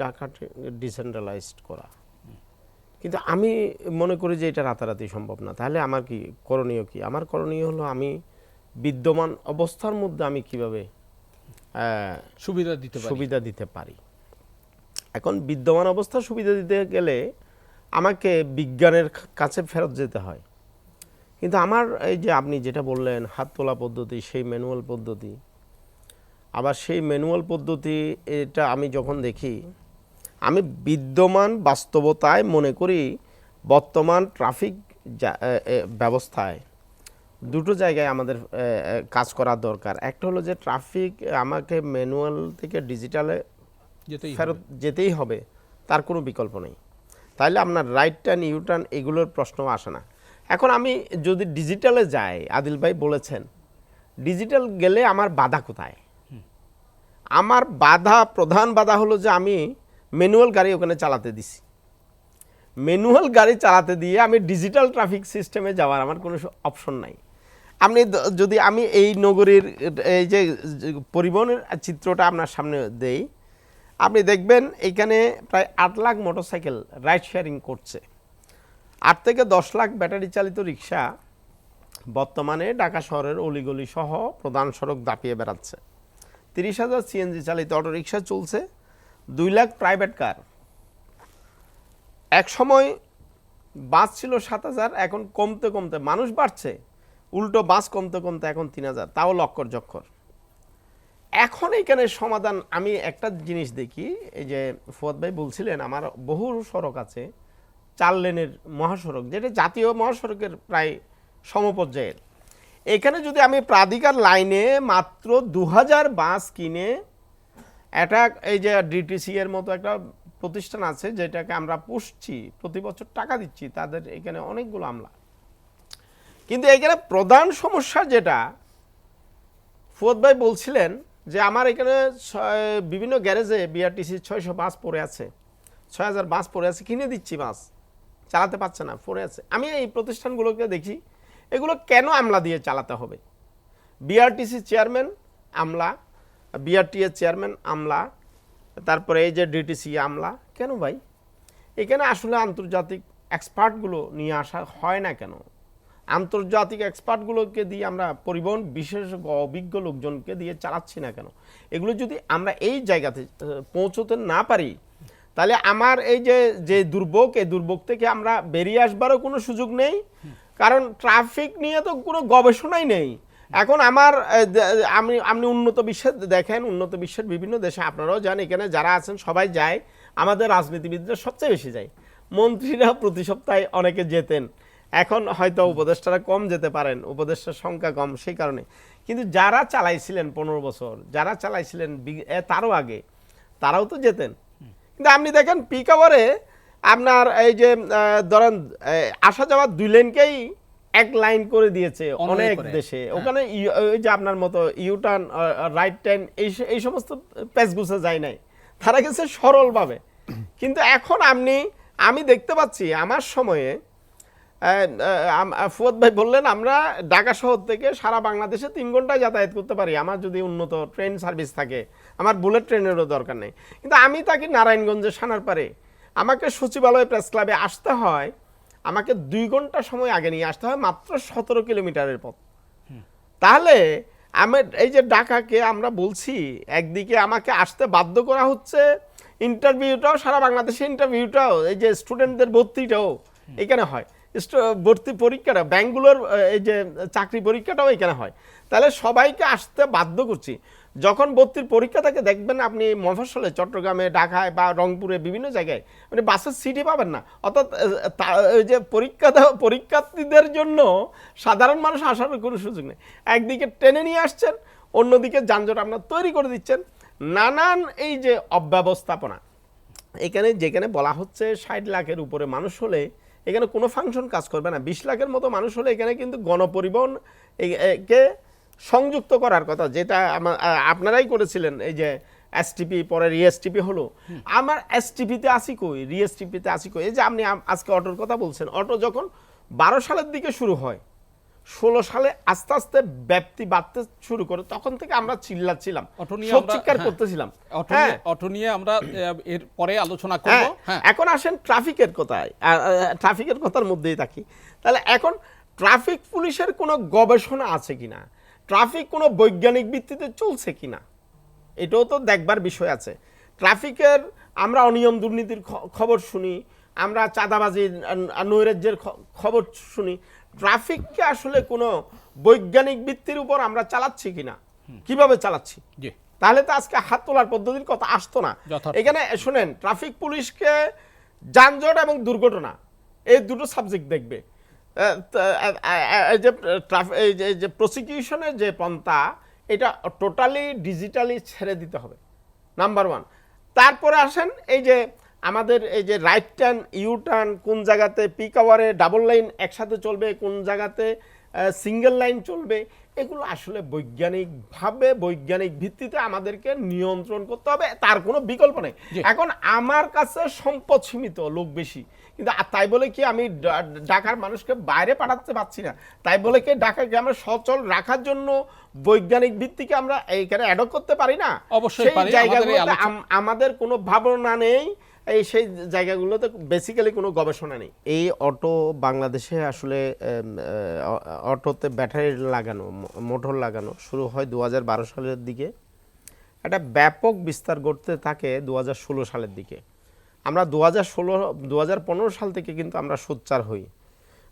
ঢাকাকে ডিসেন্ট্রালাইজড করা, কিন্তু আমি মনে করি যে এটা রাতারাতি সম্ভব না। তাহলে আমার কি করণীয় কি? আমার করণীয় হলো আমি বিদ্যমান অবস্থার মধ্যে আমি কিভাবে সুবিধা দিতে পারি। এখন বিদ্যমান অবস্থা সুবিধা দিতে গেলে আমাকে বিজ্ঞানের কাছে ফেরত যেতে হয়। কিন্তু আমার এই যে আপনি যেটা বললেন হাত তোলা পদ্ধতি, সেই ম্যানুয়াল পদ্ধতি, আবার সেই ম্যানুয়াল পদ্ধতি এটা আমি যখন দেখি, আমি বিদ্যমান বাস্তবতায় মনে করি বর্তমান ট্রাফিক ব্যবস্থায় দুটো জায়গায় আমাদের কাজ করা দরকার। একটা হলো যে ট্রাফিক আমাকে ম্যানুয়াল থেকে ডিজিটালে ফেরত যেতেই হবে, তার কোনো বিকল্প নেই। তাইলে আপনার রাইট টার্ন, ইউ টার্ন এগুলোর প্রশ্ন আসে না। এখন আমি যদি ডিজিটালে যাই, আদিল ভাই বলেছেন ডিজিটাল গেলে আমার বাধা কোথায়? আমার প্রধান বাধা হলো যে আমি ম্যানুয়াল গাড়ি ওখানে চালাতে দিছি। ম্যানুয়াল গাড়ি চালাতে দিয়ে আমি ডিজিটাল ট্রাফিক সিস্টেমে যাওয়ার আমার কোনো অপশন নাই। আপনি যদি আমি এই নগরীর এই যে পরিবহনের চিত্রটা আপনার সামনে দেই, আপনি দেখবেন এখানে প্রায় 8 লাখ মোটরসাইকেল রাইড শেয়ারিং করছে। 8 থেকে 10 লাখ ব্যাটারি চালিত রিক্সা বর্তমানে ঢাকা শহরের অলিগলি সহ প্রধান সড়ক দাপিয়ে বেড়াচ্ছে। 30,000 সিএনজি চালিত অটো রিক্সা চলছে, 2 লাখ প্রাইভেট কার। এক সময় বাস ছিল 7,000, এখন কমতে কমতে মানুষ বাড়ছে, উল্টো বাস কমতে কমতে এখন 3,000, তাও লক্কর জক্কর। এখন এখানে সমাধান আমি একটা জিনিস দেখি, এই যে ফুয়াদ ভাই বলছিলেন আমার বহু সড়ক আছে 4 লেনের মহাসড়ক, যেটা জাতীয় মহাসড়কের প্রায় সমপর্যায়ের। এখানে যদি আমি প্রাধিকার লাইনে মাত্র 2000 বাস কিনে, এটা এই যে ডিটিসি এর মতো একটা প্রতিষ্ঠান আছে যেটাকে আমরা পুষছি, প্রতি বছর টাকা দিচ্ছি, তাদের এখানে অনেকগুলো আমলা। কিন্তু এখানে প্রধান সমস্যা যেটা ফুয়াদ ভাই বলছিলেন যে আমার এখানে বিভিন্ন গ্যারেজে বিআরটিসি 600 বাস পড়ে আছে, 6000 বাস পড়ে আছে, কিনে দিচ্ছি, বাস চালাতে পারছে না, পড়ে আছে। আমি এই প্রতিষ্ঠানগুলোকে দেখি, এগুলো কেন আমলা দিয়ে চালাতে হবে? বিআরটিসি চেয়ারম্যান আমলা, বিআরটিএ চেয়ারম্যান আমলা, তারপরে এই যে ডিটিসি আমলা। কেন ভাই? এখানে আসলে আন্তর্জাতিক এক্সপার্টগুলো নিয়ে আসা হয় না কেন? আন্তর্জাতিক এক্সপার্টগুলোকে দিয়ে আমরা পরিবহন বিশেষজ্ঞ অভিজ্ঞ লোকজনকে দিয়ে চালাচ্ছি না কেন? এগুলো যদি আমরা এই জায়গাতে পৌঁছতে না পারি, তাহলে আমার এই যে দুর্ভোগ, এই দুর্ভোগ থেকে আমরা বেরিয়ে আসবারও কোনো সুযোগ নেই। কারণ ট্রাফিক নিয়ে তো কোনো গবেষণাই নেই। এখন আমার আপনি উন্নত বিশ্বে দেখেন, উন্নত বিশ্বের বিভিন্ন দেশে আপনারাও যান, এখানে যারা আছেন সবাই যায়, আমাদের রাজনীতিবিদরা সবচেয়ে বেশি যায়, মন্ত্রীরা প্রতি সপ্তাহে অনেকে যেতেন, এখন হয়তো উপদেষ্টারা কম যেতে পারেন, উপদেষ্টার সংখ্যা কম সেই কারণে। কিন্তু যারা চালাইছিলেন 15 বছর, যারা চালাইছিলেন তারও আগে, তারাও তো যেতেন। কিন্তু আপনি দেখেন পিক আওয়ারে আপনার এই যে ধরেন আসা যাওয়ার 2 লেনকেই 1 লাইন করে দিয়েছে অনেক দেশে। ওখানে ওই যে আপনার মতো ইউটার্ন, রাইট টার্ন এই সমস্ত প্যাচগুছে যায় নাই, তারা গেছে সরলভাবে। কিন্তু এখন আমি দেখতে পাচ্ছি আমার সময়ে, ফুয়াদ ভাই বললেন আমরা ঢাকা শহর থেকে সারা বাংলাদেশে 3 ঘন্টায় যাতায়াত করতে পারি, আমার যদি উন্নত ট্রেন সার্ভিস থাকে, আমার বুলেট ট্রেনেরও দরকার নেই। কিন্তু আমি থাকি নারায়ণগঞ্জের সানারপাড়ে, আমাকে সচিবালয় প্রেস ক্লাবে আসতে হয়, আমাকে 2 ঘন্টা সময় আগে নিয়ে আসতে হয়, মাত্র 17 কিলোমিটারের পথ। তাহলে আমার এই যে ঢাকাকে আমরা বলছি, একদিকে আমাকে আসতে বাধ্য করা হচ্ছে, ইন্টারভিউটাও সারা বাংলাদেশে, ইন্টারভিউটাও এই যে স্টুডেন্টদের ভর্তিটাও এখানে হয়, ভর্তি পরীক্ষাটা ব্যাংকগুলোর এই যে চাকরি পরীক্ষাটাও এখানে হয়। তাহলে সবাইকে আসতে বাধ্য করছি। যখন ভর্তির পরীক্ষা থাকে দেখবেন আপনি মফস্বলে, চট্টগ্রামে, ঢাকায় বা রংপুরে বিভিন্ন জায়গায় মানে বাসের সিটই পাবেন না। অর্থাৎ ওই যে পরীক্ষার্থীদের জন্য সাধারণ মানুষ আসার কোনো সুযোগ নেই। একদিকে টেনে নিয়ে আসছেন, অন্যদিকে যানজট আপনার তৈরি করে দিচ্ছেন। নানান এই যে অব্যবস্থাপনা, এখানে যেখানে বলা হচ্ছে 60 লাখের উপরে মানুষ হলে এখানে কোনো ফাংশন কাজ করবে না, 20 লাখের মতো মানুষ হলে এখানে কিন্তু গণপরিবহন কে সংযুক্ত করার কথা, যেটা আপনারাই করেছিলেন। এই যে এসটিপি, পরে রিএসটিপি হলো, আমার এসটিপিতে আসি কই, রিএসটিপিতে আসি কই? এই যে আপনি আজকে অটোর কথা বলছেন, অটো যখন 12 সালের দিকে শুরু হয়, 2016 সালে আস্তে আস্তে ব্যাপ্তি বাড়তে শুরু করে, তখন থেকে আমরা চিল্লাচ্ছিলাম, সব চিৎকার করতেছিলাম। অটো নিয়ে আমরা এর পরে আলোচনা করব। এখন আসেন ট্রাফিকের কথায়, ট্রাফিকের কথার মধ্যেই থাকি। তাহলে এখন ট্রাফিক পুলিশের কোনো গবেষণা আছে কিনা, ট্রাফিক কোনো বৈজ্ঞানিক ভিত্তিতে চলছে কিনা, এটাও তো দেখবার বিষয় আছে। ট্রাফিকের আমরা অনিয়ম দুর্নীতির খবর শুনি, আমরা চাঁদাবাজি নৈরাজ্যের খবর শুনি। ট্রাফিককে আসলে কোনো বৈজ্ঞানিক ভিত্তির উপর আমরা চালাচ্ছি কিনা, কিভাবে চালাচ্ছি, তাহলে তো আজকে হাত তোলার পদ্ধতির কথা আসতো না। এখানে শুনেন, ট্রাফিক পুলিশকে যানজট এবং দুর্ঘটনা এই দুটো সাবজেক্ট দেখবে। এই যে প্রসিকিউশনের যে পন্থা, এটা টোটালি ডিজিটালি ছেড়ে দিতে হবে, নাম্বার 1। তারপরে আসেন এই যে আমাদের এই যে রাইট টার্ন, ইউ টার্ন, কোন জায়গাতে পিক আওয়ারে ডাবল লাইন একসাথে চলবে, কোন জায়গাতে সিঙ্গেল লাইন চলবে, এগুলো আসলে বৈজ্ঞানিকভাবে বৈজ্ঞানিক ভিত্তিতে আমাদেরকে নিয়ন্ত্রণ করতে হবে, তার কোনো বিকল্প নেই। এখন আমার কাছে সম্পদ সীমিত, লোক বেশি, কিন্তু তাই বলে কি আমি ঢাকার মানুষকে বাইরে পাঠাতে পারছি না? তাই বলে কি ঢাকাকে আমরা সচল রাখার জন্য বৈজ্ঞানিক ভিত্তিকে আমরা এইখানে অ্যাড করতে পারি না? অবশ্যই পারি। জায়গাগুলোতে আমাদের কোনো ভাবনা নেই, এই সেই জায়গাগুলোতে বেসিক্যালি কোনো গবেষণা নেই। এই অটো বাংলাদেশে আসলে অটোতে ব্যাটারি লাগানো, মোটর লাগানো শুরু হয় 2012 সালের দিকে, একটা ব্যাপক বিস্তার ঘটতে থাকে 2016 সালের দিকে। আমরা 2015 সাল থেকে কিন্তু আমরা সোচ্চার হই।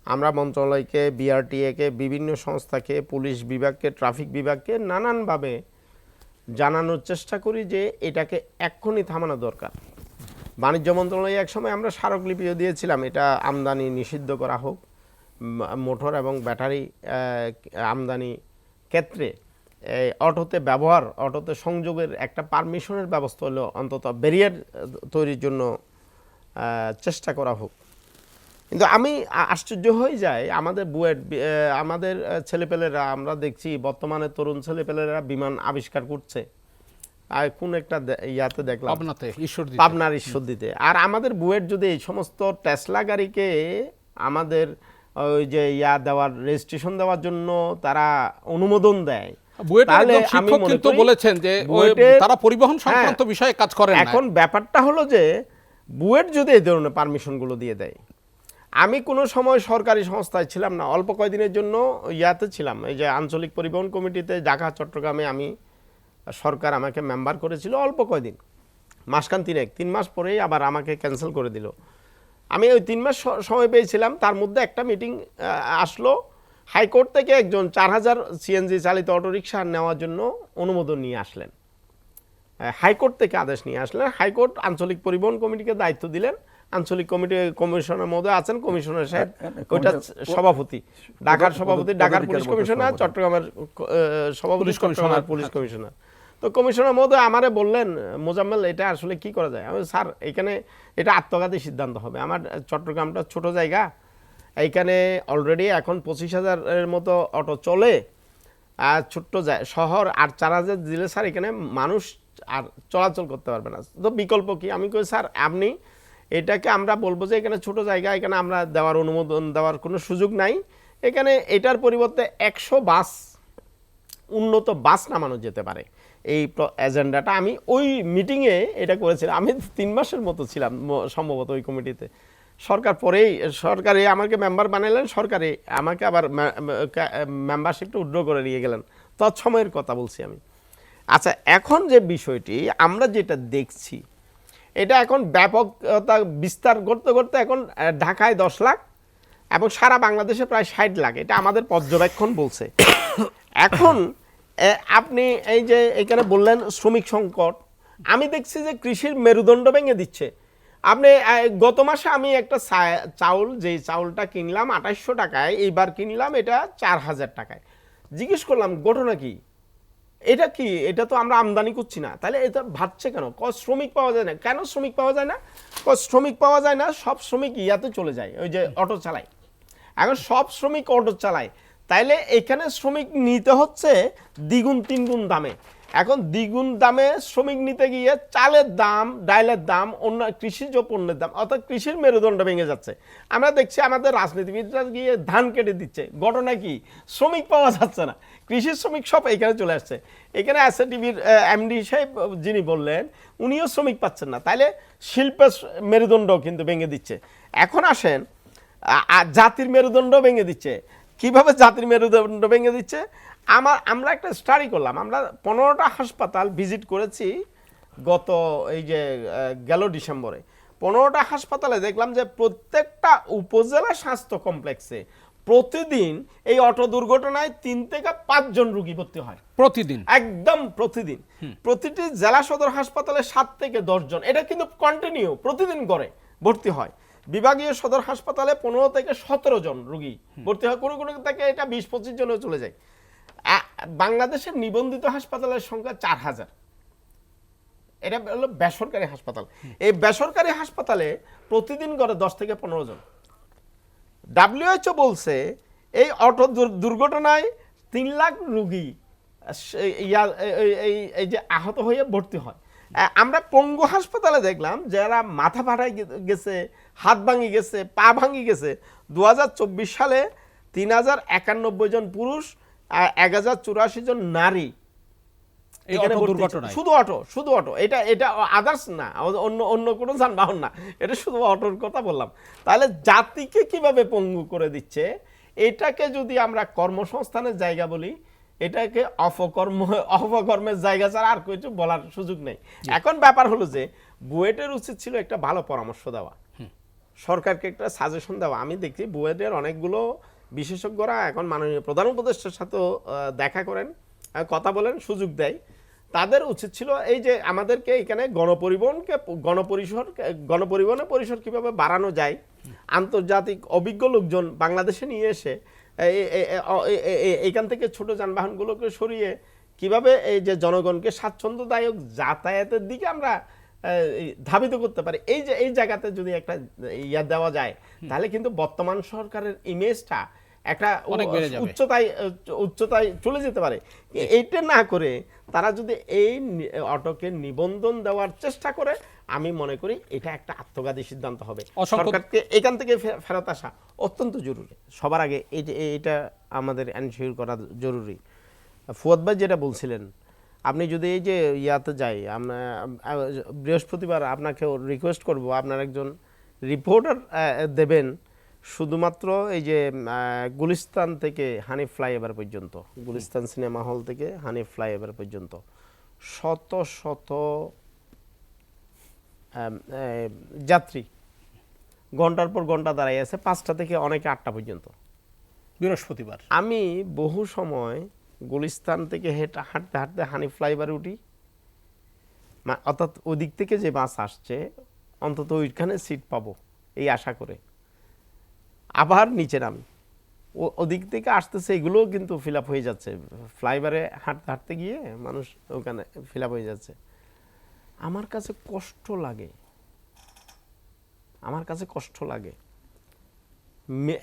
আমরা মন্ত্রণালয়কে, বিআরটিএকে, বিভিন্ন সংস্থাকে, পুলিশ বিভাগকে, ট্রাফিক বিভাগকে নানানভাবে জানানোর চেষ্টা করি যে এটাকে এক্ষুনি থামানো দরকার। বাণিজ্য মন্ত্রণালয়ে একসময় আমরা স্মারকলিপিও দিয়েছিলাম, এটা আমদানি নিষিদ্ধ করা হোক, মোটর এবং ব্যাটারি আমদানি ক্ষেত্রে অটোতে ব্যবহার, অটোতে সংযোগের একটা পারমিশনের ব্যবস্থা হলো, অন্তত ব্যারিয়ার তৈরির জন্য চেষ্টা করা হোক। কিন্তু আমি আশ্চর্য হয়ে যাই, আমাদের বুয়েট, আমাদের ছেলেপেলেরা, আমরা দেখছি বর্তমানে তরুণ ছেলেপেলেরা বিমান আবিষ্কার করছে। আর কোন একটা ইয়াতে দেখলাম পাবনার ঈশ্বরদীতে। আর আমাদের বুয়েট যদি এই সমস্ত টেসলা গাড়িকে আমাদের ওই যে ইয়া দেওয়ার, রেজিস্ট্রেশন দেওয়ার জন্য তারা অনুমোদন দেয়, তাহলে আমি কিন্তু বলেছেন যে তারা পরিবহন সংক্রান্ত বিষয়ে কাজ করেন না। এখন ব্যাপারটা হলো যে বুয়েট যদি এই ধরনের পারমিশনগুলো দিয়ে দেয়, আমি কোনো সময় সরকারি সংস্থায় ছিলাম না, অল্প কয়েকদিনের জন্য ইয়াতে ছিলাম, এই যে আঞ্চলিক পরিবহন কমিটিতে ঢাকা চট্টগ্রামে আমি, সরকার আমাকে মেম্বার করেছিল অল্প কয়দিন, মাসখান 3 মাস পরেই আবার আমাকে ক্যান্সেল করে দিল। আমি ওই 3 মাস সময় পেয়েছিলাম, তার মধ্যে একটা মিটিং আসলো, হাইকোর্ট থেকে একজন 4000 সিএনজি চালিত অটোরিকশা নেওয়ার জন্য অনুমোদন নিয়ে আসলেন, হাইকোর্ট থেকে আদেশ নিয়ে আসলেন। হাইকোর্ট আঞ্চলিক পরিবহন কমিটিকে দায়িত্ব দিলেন, আঞ্চলিক কমিটি কমিশনার মধ্যে আছেন কমিশনার সাহেব, ওইটা সভাপতি, ঢাকার সভাপতি ঢাকার পুলিশ কমিশনার, চট্টগ্রামের সভাপতি চট্টগ্রামের পুলিশ কমিশনার। তো কমিশনার মহোদয় আমারে বললেন, মোজাম্মেল এটা আসলে কি করা যায়? আমি স্যার এখানে এটা আত্মঘাতী সিদ্ধান্ত হবে, আমার চট্টগ্রামটা ছোট জায়গা, এইখানে অলরেডি এখন 25,000-এর মতো অটো চলে, আর ছোট্ট শহর, আর 4,000 দিলে স্যার এখানে মানুষ আর চলাচল করতে পারবে না, তো বিকল্প কি? আমি কই স্যার আপনি এটাকে আমরা বলবো যে এখানে ছোট জায়গা, এখানে আমরা দেওয়ার অনুমোদন দেওয়ার কোনো সুযোগ নাই, এখানে এটার পরিবর্তে 100 বাস, উন্নত বাস নামানো যেতে পারে। এই এজেন্ডাটা আমি ওই মিটিংয়ে এটা করেছিলাম। আমি 3 মাসের মতো ছিলাম সম্ভবত ওই কমিটিতে। সরকার পরেই সরকারে আমাকে মেম্বার বানালেন, সরকারে আমাকে আবার মেম্বারশিপটা উইথড্র করে নিয়ে গেলেন, তৎসময়ের কথা বলছি আমি। আচ্ছা, এখন যে বিষয়টি আমরা যেটা দেখছি, এটা এখন ব্যাপকতা বিস্তার করতে করতে এখন ঢাকায় 10 লাখ এবং সারা বাংলাদেশে প্রায় 60 লাখ, এটা আমাদের পর্যবেক্ষণ বলছে। এখন আপনি এই যে এখানে বললেন শ্রমিক সংকট, আমি দেখছি যে কৃষির মেরুদণ্ড ভেঙে দিচ্ছে। আপনি গত মাসে আমি একটা চাউল, যেই চাউলটা কিনলাম 2800 টাকায়, এইবার কিনলাম এটা 4000 টাকায়। জিজ্ঞেস করলাম ঘটনা কি, এটা কি, এটা তো আমরা আমদানি করছি না, তাহলে এটা ভাবছে কেন? শ্রমিক পাওয়া যায় না কেন? শ্রমিক পাওয়া যায় না, শ্রমিক পাওয়া যায় না, সব শ্রমিক ইয়াতে চলে যায়, ওই যে অটো চালায়। এখন সব শ্রমিক অটো চালায়, তাইলে এখানে শ্রমিক নিতে হচ্ছে দ্বিগুণ 3 গুণ দামে। এখন দ্বিগুণ দামে শ্রমিক নিতে গিয়ে চালের দাম, ডাইলের দাম, অন্য কৃষিজ পণ্যের দাম, অর্থাৎ কৃষির মেরুদণ্ড ভেঙে যাচ্ছে। আমরা দেখছি আমাদের রাজনীতিবিদরা গিয়ে ধান কেটে দিচ্ছে, ঘটনা কি? শ্রমিক পাওয়া যাচ্ছে না, কৃষি শ্রমিক সব এখানে চলে আসছে। এখানে এসএটিভির এমডি সাহেব যিনি বললেন, উনিও শ্রমিক পাচ্ছেন না, তাইলে শিল্পের মেরুদণ্ড কিন্তু ভেঙে দিচ্ছে। এখন আসেন জাতির মেরুদণ্ড ভেঙে দিচ্ছে। কিভাবে জাতির মেরুদণ্ড ভেঙে দিচ্ছে? আমরা একটা স্টাডি করলাম, আমরা 15টা হাসপাতাল ভিজিট করেছি গত এই যে গেল ডিসেম্বরে। 15টা হাসপাতালে দেখলাম যে প্রত্যেকটা উপজেলা স্বাস্থ্য কমপ্লেক্সে প্রতিদিন এই অটো দুর্ঘটনায় 3 থেকে 5 জন রোগী ভর্তি হয় প্রতিদিন, একদম প্রতিদিন। প্রতিটি জেলা সদর হাসপাতালে 7 থেকে 10 জন, এটা কিন্তু কন্টিনিউ প্রতিদিন করে ভর্তি হয়। বিভাগীয় সদর হাসপাতালে 15 থেকে 17 জন রোগী ভর্তি হয়, কোনো কোনো থেকে এটা 20-25 জনেও চলে যায়। বাংলাদেশের নিবন্ধিত হাসপাতালের সংখ্যা 4000। এটা হলো বেসরকারি হাসপাতাল। এই বেসরকারি হাসপাতালে প্রতিদিন করে 10 থেকে 15 জন। WHO বলছে এই অটো দুর্ঘটনায় 3 লাখ রোগী এই যে আহত হয়ে ভর্তি হয়। আমরা পঙ্গু হাসপাতালে দেখলাম যারা মাথা ফাটাই গেছে, হাত ভাঙি গেছে, পা ভাঙি গেছে, 2024 সালে 3091 জন পুরুষ আর 1084 জন নারী এখানে শুধু অটো। এটা আদার্স না, অন্য কোনো যানবাহন না, এটা শুধু অটোর কথা বললাম। তাহলে জাতিকে কিভাবে পঙ্গু করে দিচ্ছে, এটাকে যদি আমরা কর্মসংস্থানের জায়গা বলি, এটাকে অপকর্মের জায়গা ছাড়া আর কিছু বলার সুযোগ নেই। এখন ব্যাপার হলো যে বুয়েটের উচিত ছিল একটা ভালো পরামর্শ দেওয়া, সরকারকে একটা সাজেশন দেওয়া। আমি দেখছি বুয়েটের অনেকগুলো বিশেষজ্ঞরা এখন মাননীয় প্রধান উপদেষ্টার সাথেও দেখা করেন, কথা বলেন, সুযোগ দেয়। তাদের উচিত ছিল এই যে আমাদেরকে এখানে গণপরিবহনের পরিসর কিভাবে বাড়ানো যায়, আন্তর্জাতিক অভিজ্ঞ লোকজন বাংলাদেশে নিয়ে এসে এইখান থেকে ছোট যানবাহনগুলোকে সরিয়ে কিভাবে এই যে জনগণকে স্বাচ্ছন্দ্যদায়ক যাতায়াতের দিকে আমরা ধাবিত করতে পারি, এই জায়গাতে যদি একটা ইয়া দেওয়া যায়, তাহলে কিন্তু বর্তমান সরকারের ইমেজটা একটা উচ্চতায় চলে যেতে পারে। এইটা না করে তারা যদি এই অটোকে নিবন্ধন দেওয়ার চেষ্টা করে, আমি মনে করি এটা একটা আত্মঘাতী সিদ্ধান্ত হবে। সরকারকে এখান থেকে ফেরত আসা অত্যন্ত জরুরি। সবার আগে এটা আমাদের এনশিওর করা জরুরি। ফুয়াদ ভাই যেটা বলছিলেন, আপনি যদি এই যে ইয়াতে যাই, আমরা বৃহস্পতিবার আপনাকে রিকোয়েস্ট করব, আপনার একজন রিপোর্টার দেবেন শুধুমাত্র এই যে গুলিস্তান থেকে হানিফ ফ্লাইওভার পর্যন্ত, গুলিস্তান সিনেমা হল থেকে হানিফ ফ্লাইওভার পর্যন্ত শত শত যাত্রী ঘন্টার পর ঘন্টা দাঁড়াই আছে, 5টা থেকে অনেকে 8টা পর্যন্ত বৃহস্পতিবার। আমি বহু সময় গুলিস্তান থেকে হাঁটতে হাঁটতে হানিফ ফ্লাইওভারে উঠি, অর্থাৎ ওদিক থেকে যে বাস আসছে অন্তত ওইখানে সিট পাবো এই আশা করে আবার নিচে নামি, ওদিক থেকে আসতেছে, এগুলোও কিন্তু ফিল আপ হয়ে যাচ্ছে। ফ্লাইওভারে হাঁটতে হাঁটতে গিয়ে মানুষ ওখানে ফিল আপ হয়ে যাচ্ছে। আমার কাছে কষ্ট লাগে,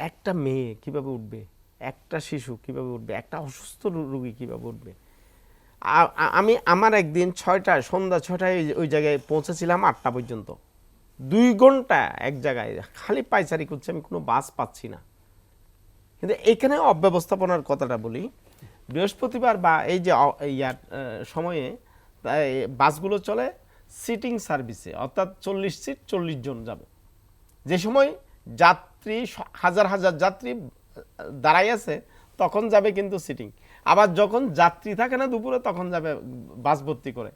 একটা মেয়ে কিভাবে উঠবে, একটা শিশু কিভাবে উঠবে, একটা অসুস্থ রোগী কিভাবে উঠবে। আমার একদিন সন্ধ্যা 6টায় ওই জায়গায় পৌঁছেছিলাম 8টা পর্যন্ত, 2 ঘন্টা এক জায়গায় খালি পাইচারি করছে, আমি কোনো বাস পাচ্ছি না। কিন্তু এখানে অব্যবস্থাপনার কথাটা বলি, বৃহস্পতিবার বা এই যে সময়ে বাসগুলো চলে সিটিং সার্ভিসে, অর্থাৎ 40 সিট 40 জন যাবে। যে সময় যাত্রী হাজার হাজার যাত্রী দাঁড়াই আছে তখন যাবে কিন্তু সিটিং, আবার যখন যাত্রী থাকে না দুপুরে তখন যাবে বাস ভর্তি করে।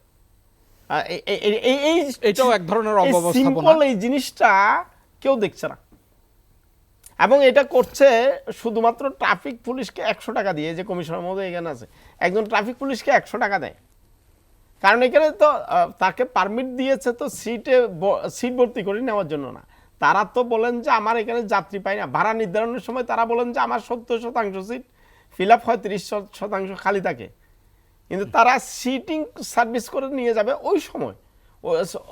এটাও এক ধরনের অব্যবস্থাপনা। এই জিনিসটা কেউ দেখছে না, এবং এটা করছে শুধুমাত্র ট্রাফিক পুলিশকে 100 টাকা দিয়ে। যে কমিশনার মহোদয় এখানে আছে, একজন ট্রাফিক পুলিশকে 100 টাকা দেয়, কারণ এখানে তো তাকে পারমিট দিয়েছে তো সিট ভর্তি করে নেওয়ার জন্য না। তারা তো বলেন যে আমার এখানে যাত্রী পাই না। ভাড়া নির্ধারণের সময় তারা বলেন যে আমার 70% সিট ফিল আপ হয়, 30% খালি থাকে, কিন্তু তারা সিটিং সার্ভিস করে নিয়ে যাবে ওই সময়।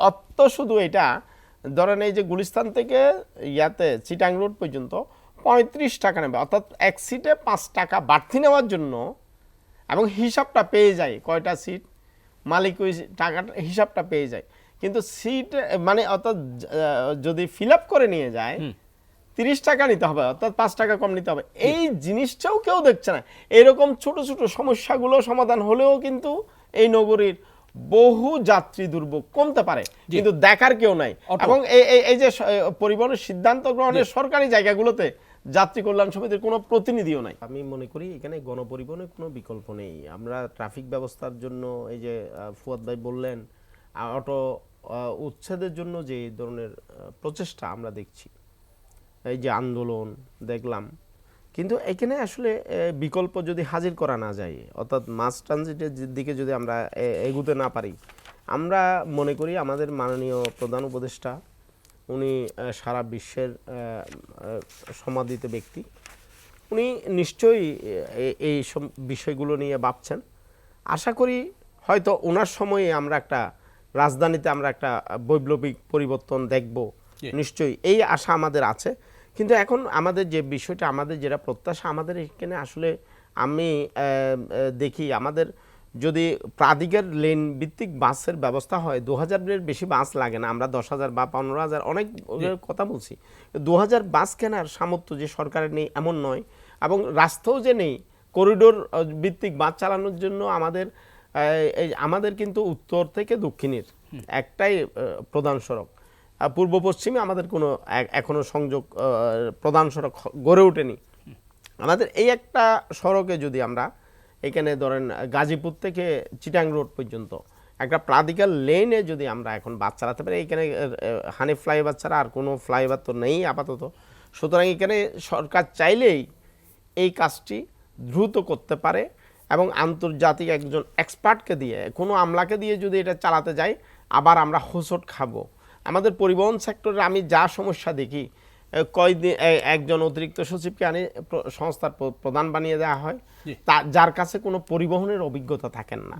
অত শুধু এটা ধরেন এই যে গুলিস্তান থেকে চিটাং রোড পর্যন্ত 35 টাকা নেবে, অর্থাৎ এক সিটে 5 টাকা বাড়তি নেওয়ার জন্য, এবং হিসাবটা পেয়ে যায় কয়টা সিট, মালিক ওই টাকাটা হিসাবটা পেয়ে যায়। কিন্তু সিট মানে অর্থাৎ যদি ফিল আপ করে নিয়ে যায় 30 টাকা নিতে হবে, অর্থাৎ 5 টাকা কম নিতে হবে। এই জিনিসটাও কেউ দেখছে না। এরকম ছোট ছোট সমস্যাগুলো সমাধান হলেও কিন্তু এই নগরীর বহু যাত্রী দুর্ভোগ কমতে পারে, কিন্তু দেখার কেউ নাই। এবং এই যে পরিবহনের সিদ্ধান্ত গ্রহণের সরকারি জায়গাগুলোতে যাত্রী কল্যাণ সমিতির কোনো প্রতিনিধিও নাই। আমি মনে করি এখানে গণপরিবহনের কোনো বিকল্প নেই। আমরা ট্রাফিক ব্যবস্থার জন্য এই যে ফুয়াদ ভাই বললেন অটো উচ্ছেদের জন্য যে ধরনের প্রচেষ্টা আমরা দেখছি, এই যে আন্দোলন দেখলাম, কিন্তু এখানে আসলে বিকল্প যদি হাজির করা না যায়, অর্থাৎ মাস ট্রানজিটের দিকে যদি আমরা এগুতে না পারি, আমরা মনে করি আমাদের মাননীয় প্রধান উপদেষ্টা, উনি সারা বিশ্বের সমাদৃত ব্যক্তি, উনি নিশ্চয়ই এই বিষয়গুলো নিয়ে ভাবছেন। আশা করি হয়তো ওনার সময়ে আমরা একটা রাজধানীতে আমরা একটা বৈপ্লবিক পরিবর্তন দেখব, নিশ্চয়ই এই আশা আমাদের আছে। কিন্তু এখন আমাদের যে বিষয়টা, আমাদের যেটা প্রত্যাশা, আমাদের এখানে আসলে আমি দেখি আমাদের যদি প্রাধিকার লেন ভিত্তিক বাসের ব্যবস্থা হয়, 2000-এর বেশি বাস লাগে না। আমরা 10,000 বা 15,000 অনেক কথা বলছি, 2000 বাস কেনার সামর্থ্য যে সরকারের নেই এমন নয়, এবং রাস্তাও যে নেই করিডোর ভিত্তিক বাস চালানোর জন্য। আমাদের কিন্তু উত্তর থেকে দক্ষিণের একটাই প্রধান সড়ক, পূর্ব পশ্চিমে আমাদের কোনো এখনো সংযোগ প্রধান সড়ক গড়ে ওঠেনি। আমাদের এই একটা সড়কে যদি আমরা এখানে ধরেন গাজীপুর থেকে চিটাং রোড পর্যন্ত একটা প্রাধিকার লেনে যদি আমরা এখন বাস চালাতে পারি, এখানে হানিফ ফ্লাইওভার ছাড়া আর কোনো ফ্লাইওভার তো নেই আপাতত। সুতরাং এখানে সরকার চাইলেই এই কাজটি দ্রুত করতে পারে, এবং আন্তর্জাতিক একজন এক্সপার্টকে দিয়ে, কোনো আমলাকে দিয়ে যদি এটা চালাতে যাই, আবার আমরা হোঁচট খাবো। আমাদের পরিবহন সেক্টরে আমি যা সমস্যা দেখি, কয়দিন একজন অতিরিক্ত সচিবকে আনে সংস্থার প্রধান বানিয়ে দেওয়া হয়, যার কাছে কোনো পরিবহনের অভিজ্ঞতা থাকেন না।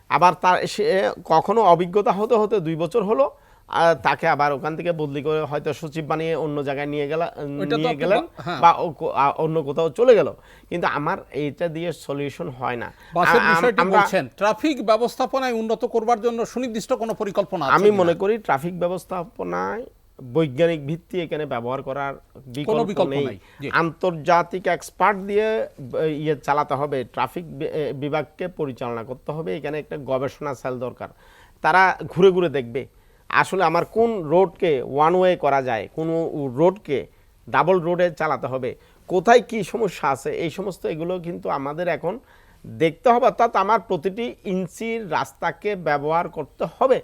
আবার তার সে কখনো অভিজ্ঞতা হতে হতে 2 বছর হলো, তাকে আবার ওখান থেকে বদলি করে হয়তো সচিব বানিয়ে অন্য জায়গায় নিয়ে গেলেন বা অন্য কোথাও চলে গেল। কিন্তু আমার এইটা দিয়ে সলিউশন হয় না। ট্রাফিক ব্যবস্থাপনায় উন্নত করবার জন্য সুনির্দিষ্ট কোনো পরিকল্পনা আছে? আমি মনে করি ট্রাফিক ব্যবস্থাপনায় বৈজ্ঞানিক ভিত্তি এখানে ব্যবহার করার বিকল্প নেই। আন্তর্জাতিক এক্সপার্ট দিয়ে চালাতে হবে, ট্রাফিক বিভাগকে পরিচালনা করতে হবে। এখানে একটা গবেষণা সেল দরকার, তারা ঘুরে ঘুরে দেখবে আসলে আমার কোন রোডকে ওয়ান ওয়ে করা যায়, কোন রোডকে ডাবল রোডে চালাতে হবে, কোথায় কি সমস্যা আছে, এই সমস্ত এগুলো কিন্তু আমাদের এখন দেখতে হবে। অর্থাৎ আমার প্রতিটি ইঞ্চির রাস্তাকে ব্যবহার করতে হবে।